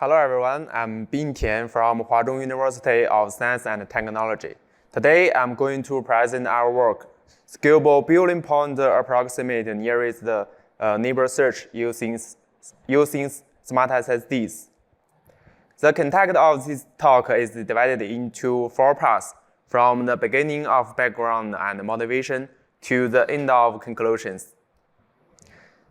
Hello everyone, I'm Tian from Huazhong University of Science and Technology. Today I'm going to present our work, Scalable Building Point Approximate Nearest Neighbor Search using SmartSSDs. The content of this talk is divided into 4 parts, from the beginning of background and motivation to the end of conclusions.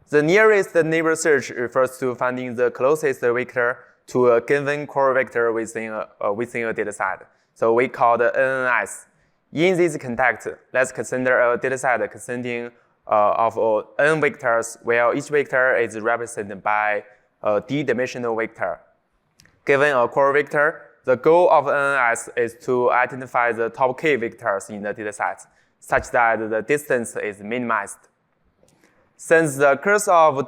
The nearest neighbor search refers to finding the closest vector to a given core vector within a dataset. So we call the ANNS. In this context, let's consider a dataset consisting of n vectors, where each vector is represented by a d-dimensional vector. Given a core vector, the goal of ANNS is to identify the top k vectors in the dataset, such that the distance is minimized. Since the curse of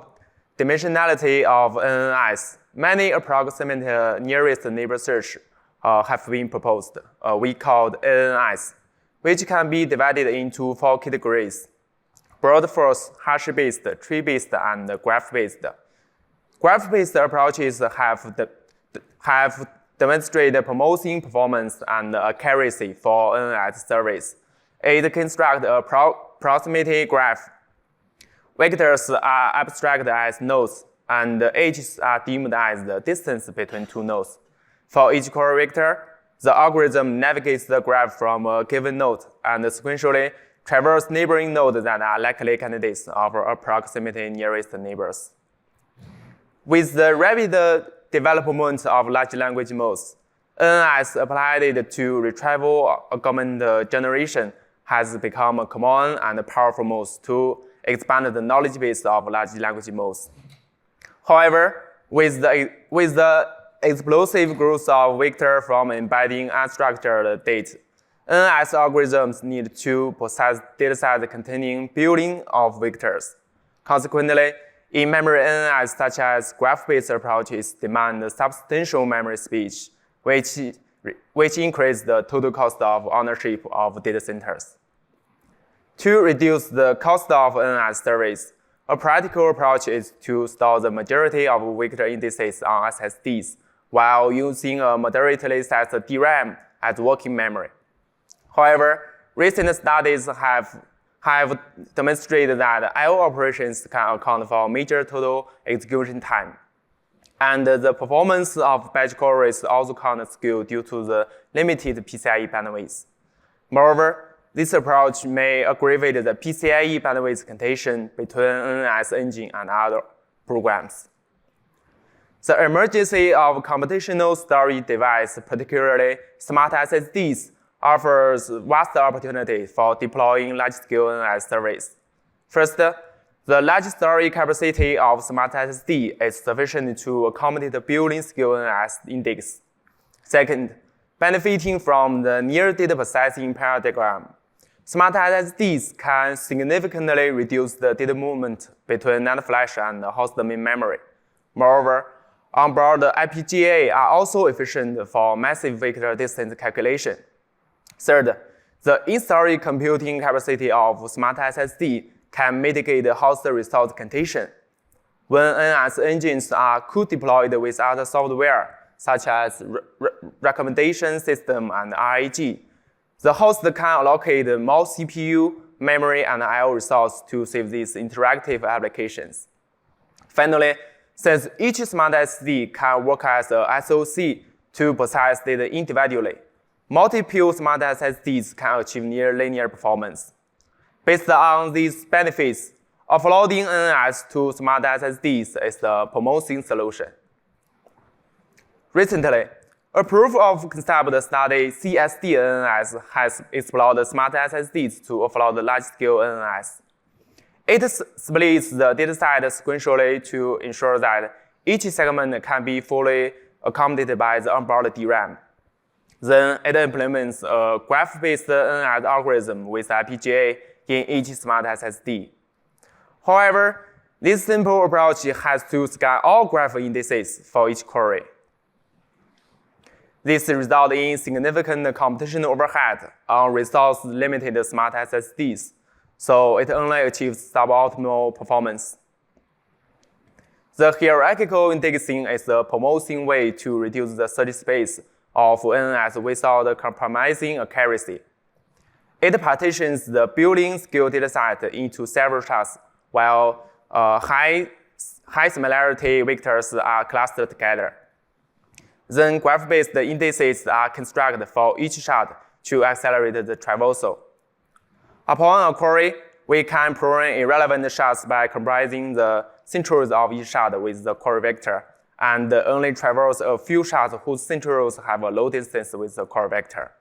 dimensionality of ANNS, many approximate nearest neighbor search have been proposed. We called ANNS, which can be divided into 4 categories: brute force, hash-based, tree-based, and graph-based. Graph-based approaches have demonstrated promising performance and accuracy for ANNS surveys. It constructs a proximity graph. Vectors are abstracted as nodes, and edges are deemed as the distance between 2 nodes. For each core vector, the algorithm navigates the graph from a given node and sequentially traverses neighboring nodes that are likely candidates of approximately nearest neighbors. With the rapid development of large language models, ANNS applied to retrieval augmented generation has become a common and powerful mode to expand the knowledge base of large language models. However, with the explosive growth of vectors from embedding unstructured data, ANNS algorithms need to process datasets containing billions of vectors. Consequently, in-memory ANNS such as graph-based approaches demand substantial memory space, which increases the total cost of ownership of data centers. To reduce the cost of ANNS surveys, a practical approach is to store the majority of vector indices on SSDs while using a moderately sized DRAM as working memory. However, recent studies have demonstrated that I/O operations can account for major total execution time, and the performance of batch queries also can skew due to the limited PCIe bandwidth. Moreover, this approach may aggravate the PCIe bandwidth contention between ANNS engine and other programs. The emergence of computational storage devices, particularly SmartSSDs, offers vast opportunity for deploying large-scale ANNS surveys. First, the large storage capacity of SmartSSD is sufficient to accommodate the billion-scale ANNS index. Second, benefiting from the near data processing paradigm, SmartSSDs can significantly reduce the data movement between NAND flash and host main memory. Moreover, onboard FPGA are also efficient for massive vector distance calculation. Third, the in-storage computing capacity of SmartSSD can mitigate host resource contention. When ANNS engines are co-deployed with other software, such as recommendation system and RAG, the host can allocate more CPU, memory, and I/O resources to save these interactive applications. Finally, since each SmartSSD can work as a SoC to process data individually, multiple SmartSSDs can achieve near linear performance. Based on these benefits, offloading ANNS to SmartSSDs is the promising solution. Recently, a proof of concept study, CSDANNS, has explored SmartSSDs to offload large-scale ANNS. It splits the dataset sequentially to ensure that each segment can be fully accommodated by the onboard DRAM. Then it implements a graph-based ANNS algorithm with FPGA in each SmartSSD. However, this simple approach has to scan all graph indices for each query. This results in significant computational overhead on resource-limited SmartSSDs, so it only achieves suboptimal performance. The hierarchical indexing is a promising way to reduce the search space of ANNS without compromising accuracy. It partitions the built-in scale dataset into several shards, while high similarity vectors are clustered together. Then graph-based indices are constructed for each shard to accelerate the traversal. Upon a query, we can prune irrelevant shards by comprising the centroids of each shard with the query vector, and only traverse a few shards whose centroids have a low distance with the query vector.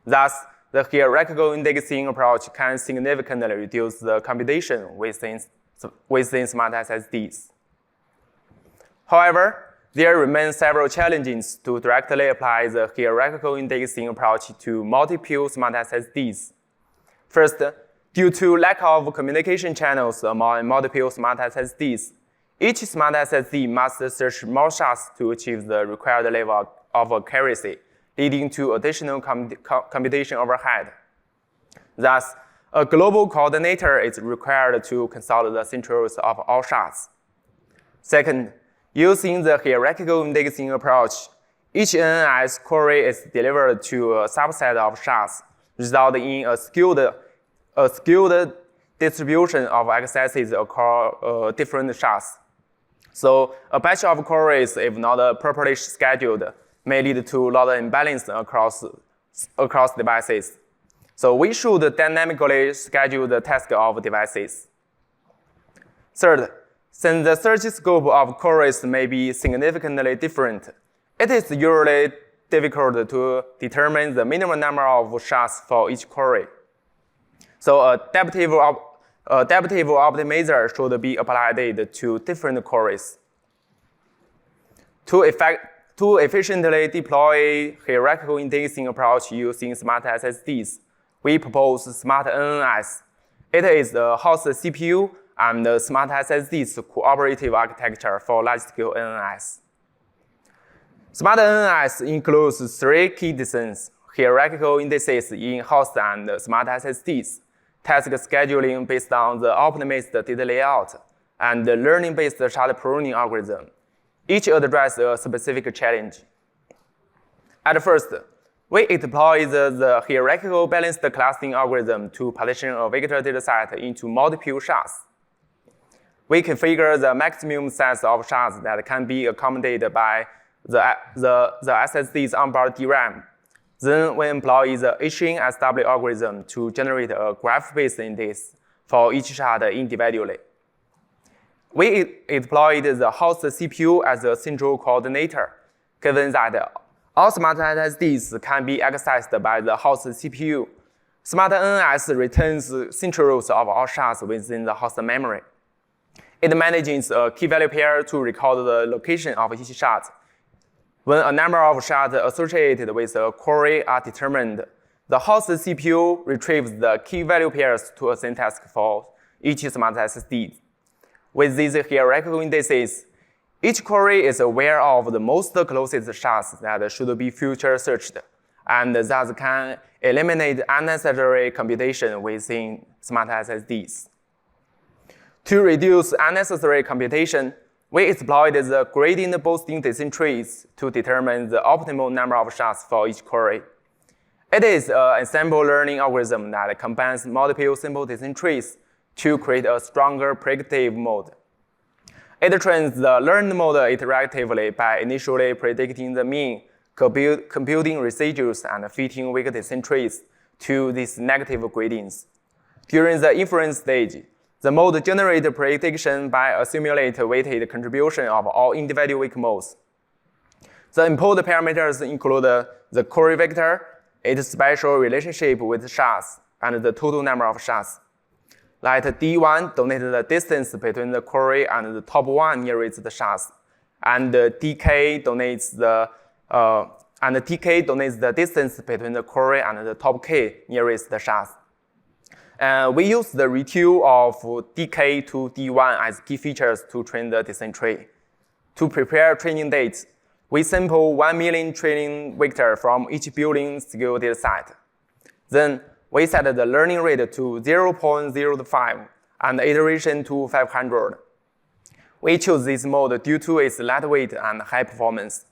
Thus, the hierarchical indexing approach can significantly reduce the computation within SmartSSDs. However, there remain several challenges to directly apply the hierarchical indexing approach to multiple SmartSSDs. First, due to lack of communication channels among multiple SmartSSDs, each SmartSSD must search more shards to achieve the required level of accuracy, leading to additional computation overhead. Thus, a global coordinator is required to consult the centroids of all shards. Second, using the hierarchical indexing approach, each ANNS query is delivered to a subset of shards, resulting in a skewed distribution of accesses across different shards. So a batch of queries, if not properly scheduled, may lead to load imbalance across devices. So we should dynamically schedule the task of devices. Third, since the search scope of queries may be significantly different, it is usually difficult to determine the minimum number of shards for each query. So adaptive optimizer should be applied to different queries. To efficiently deploy hierarchical indexing approach using SmartSSDs, we propose SmartANNS. It is the host CPU and the SmartSSD's cooperative architecture for large-scale ANNS. SmartANNS includes three key designs: hierarchical indices in host and SmartSSDs, task scheduling based on the optimized data layout, and the learning-based shard pruning algorithm. Each addresses a specific challenge. At first, we deploy the hierarchical balanced clustering algorithm to partition a vector dataset into multiple shards. We configure the maximum size of shards that can be accommodated by the SSD's onboard DRAM. Then we employ the HNSW algorithm to generate a graph-based index for each shard individually. We deployed the host CPU as a central coordinator, given that all SmartSSDs can be accessed by the host CPU. SmartANNS returns centroids of all shards within the host memory. It manages a key value pair to record the location of each shard. When a number of shards associated with a query are determined, the host CPU retrieves the key value pairs to assign tasks for each SmartSSD. With these hierarchical indices, each query is aware of the most closest shards that should be future searched, and thus can eliminate unnecessary computation within SmartSSDs. To reduce unnecessary computation, we exploit the gradient boosting design trees to determine the optimal number of shards for each query. It is an ensemble learning algorithm that combines multiple simple design trees to create a stronger predictive mode. It trains the learned mode iteratively by initially predicting the mean, computing residues, and fitting weak design trees to these negative gradients. During the inference stage, the mode generates prediction by assimilating weighted contribution of all individual weak modes. The input parameters include the query vector, its spatial relationship with shards, and the total number of shards. Let D1 denote the distance between the query and the top one nearest shards, and DK denotes the distance between the query and the top K nearest shards. We use the ratio of DK to D1 as key features to train the design tree. To prepare training dates, we sample 1 million training vector from each built-in scale dataset. Then we set the learning rate to 0.05 and iteration to 500. We chose this mode due to its lightweight and high performance,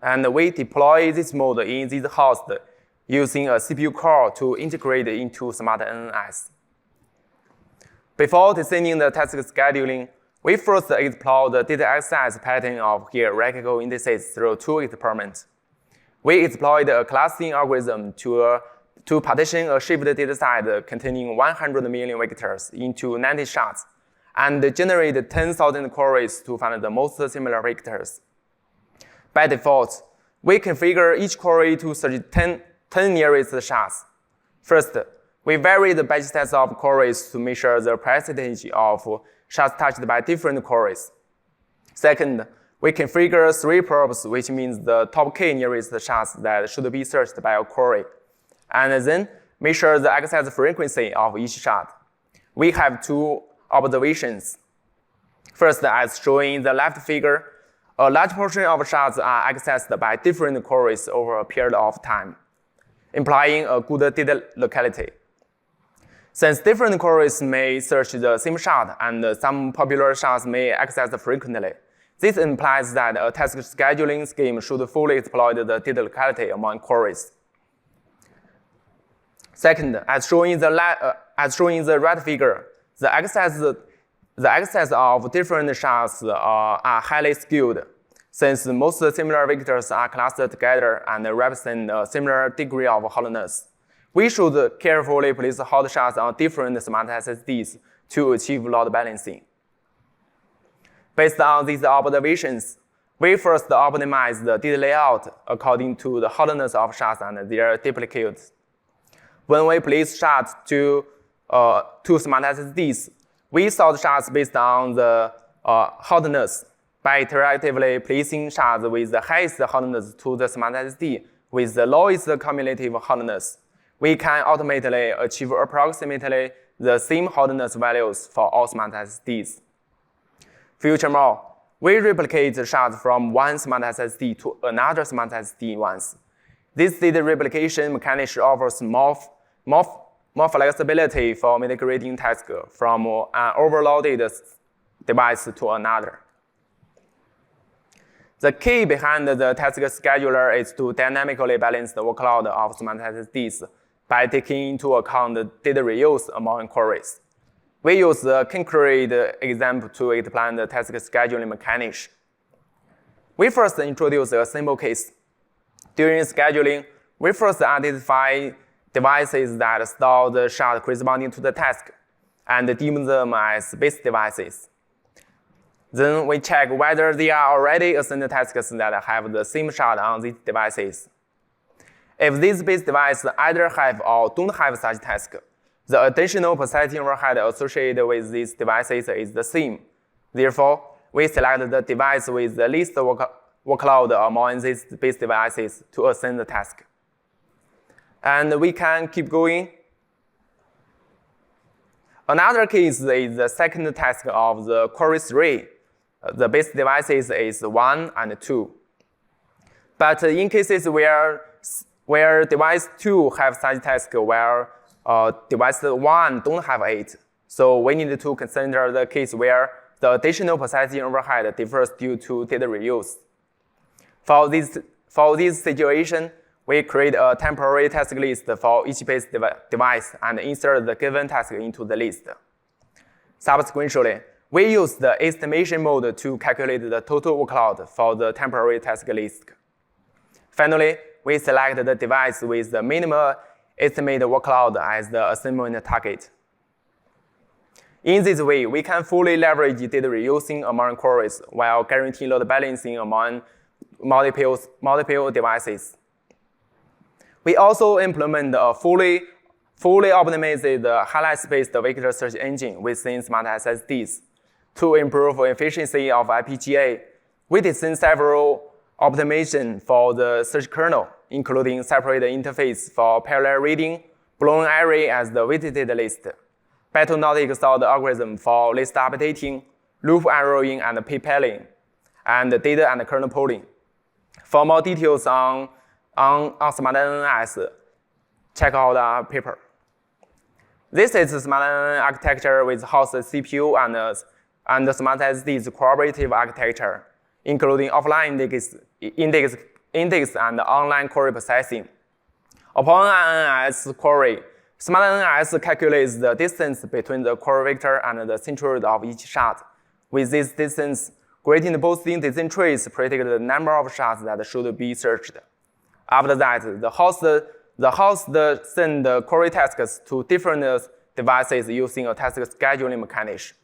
and we deploy this mode in this host using a CPU core to integrate into SmartANNS. Before designing the task scheduling, we first explore the data access pattern of hierarchical indices through two experiments. We exploited a clustering algorithm to partition a shift dataset containing 100 million vectors into 90 shards, and generate 10,000 queries to find the most similar vectors. By default, we configure each query to search 10 nearest shards. First, we vary the batch size of queries to measure the percentage of shards touched by different queries. Second, we configure 3 probes, which means the top k nearest shards that should be searched by a query, and then measure the access frequency of each shard. We have 2 observations. First, as shown in the left figure, a large portion of shards are accessed by different queries over a period of time, implying a good data locality. Since different queries may search the same shard and some popular shards may access frequently, this implies that a task scheduling scheme should fully exploit the data locality among queries. Second, as shown in the right figure, the access of different shards are highly skewed, since most similar vectors are clustered together and represent a similar degree of hollowness. We should carefully place hot shards on different SmartSSDs to achieve load balancing. Based on these observations, we first optimize the data layout according to the hollowness of shards and their duplicates. When we place shards to SmartSSDs, we sort shards based on the hotness by iteratively placing shards with the highest hotness to the SmartSSD with the lowest cumulative hotness. We can ultimately achieve approximately the same hotness values for all SmartSSDs. Furthermore, we replicate the shards from one SmartSSD to another SmartSSD once. This data replication mechanism offers more flexibility for migrating tasks from an overloaded device to another. The key behind the task scheduler is to dynamically balance the workload of SmartSSDs by taking into account the data reuse among queries. We use the concrete example to explain the task scheduling mechanism. We first introduce a simple case. During scheduling, we first identify devices that store the shard corresponding to the task and deem them as base devices. Then we check whether there are already assigned tasks that have the same shard on these devices. If these base devices either have or don't have such task, the additional processing overhead associated with these devices is the same. Therefore, we select the device with the least workload among these base devices to assign the task. And we can keep going. Another case is the second task of the query 3. The base devices is 1 and 2. But in cases where device 2 have such task where device 1 don't have it, so we need to consider the case where the additional processing overhead differs due to data reuse. For this situation, we create a temporary task list for each base device and insert the given task into the list. Subsequently, we use the estimation mode to calculate the total workload for the temporary task list. Finally, we select the device with the minimal estimated workload as the assignment target. In this way, we can fully leverage data reusing among queries while guaranteeing load balancing among multiple devices. We also implement a fully optimized highlights-based vector search engine within SmartSSDs. To improve efficiency of FPGA, we designed several optimizations for the search kernel, including separate interface for parallel reading, blown array as the weighted list, battle-not sort algorithm for list updating, loop arrowing and pipelling, and data and kernel pooling. For more details on SmartANNS, check out our paper. This is SmartANNS architecture with host CPU and and SmartSSD's cooperative architecture, including offline index and online query processing. Upon an ANNS query, SmartANNS calculates the distance between the query vector and the centroid of each shard. With this distance, gradient boosting decision trees predict the number of shards that should be searched. After that, the host sends the query tasks to different devices using a task scheduling mechanism.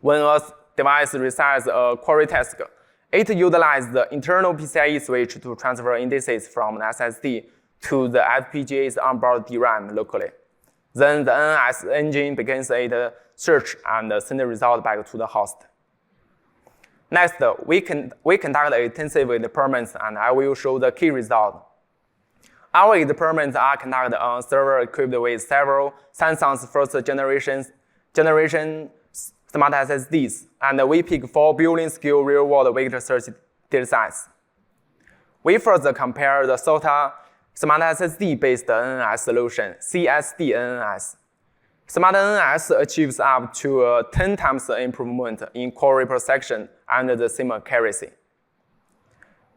When a device receives a query task, it utilizes the internal PCIe switch to transfer indices from the SSD to the FPGA's onboard DRAM locally. Then the ANNS engine begins its search and sends the result back to the host. Next, we conduct intensive experiments, and I will show the key result. Our experiments are conducted on a server equipped with several Samsung's first-generation SmartSSDs, and we pick 4 billion-scale real-world vector search datasets. We first compare the SOTA SmartSSD-based ANNS solution, CSDANNS. SmartANNS achieves up to 10 times improvement in query per section and the same accuracy.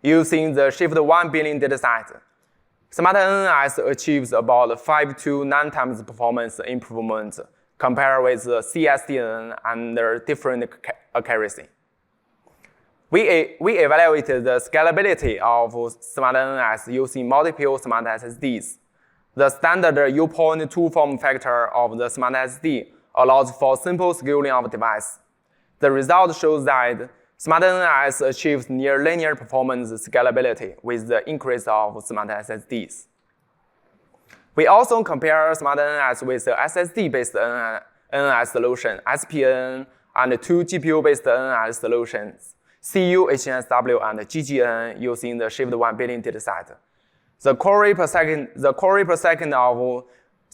Using the Shift 1 billion dataset, SmartANNS achieves about 5 to 9 times performance improvement compared with CSDANNS and their different accuracy. We evaluated the scalability of SmartANNS using multiple SmartSSDs. The standard U.2 form factor of the SmartSSD allows for simple scaling of device. The result shows that SmartANNS achieves near linear performance scalability with the increase of SmartSSDs. We also compare SmartANNS with the SSD-based ANNS solution, SPN, and 2 GPU-based ANNS solutions, CU-HNSW and GGN, using the Shift 1 billion dataset. The query per second of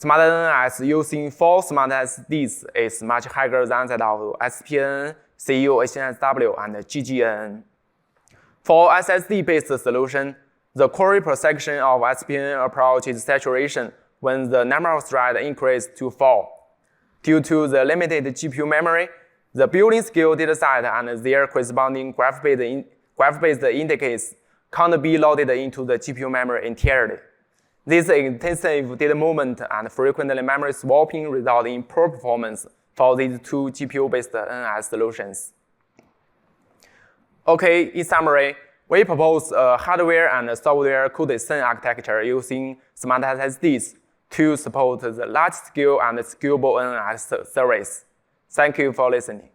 SmartANNS using 4 SmartSSDs is much higher than that of SPN, CU-HNSW, and GGN. For SSD-based solution, the query per section of SPN approaches saturation when the number of threads increases to 4. Due to the limited GPU memory, the building-scale dataset and their corresponding graph-based indices can't be loaded into the GPU memory entirely. This intensive data movement and frequently memory swapping result in poor performance for these 2 GPU-based ANNS solutions. Okay, in summary, we propose a hardware and software co-design architecture using SmartSSDs to support the large-scale and scalable ANNS service. Thank you for listening.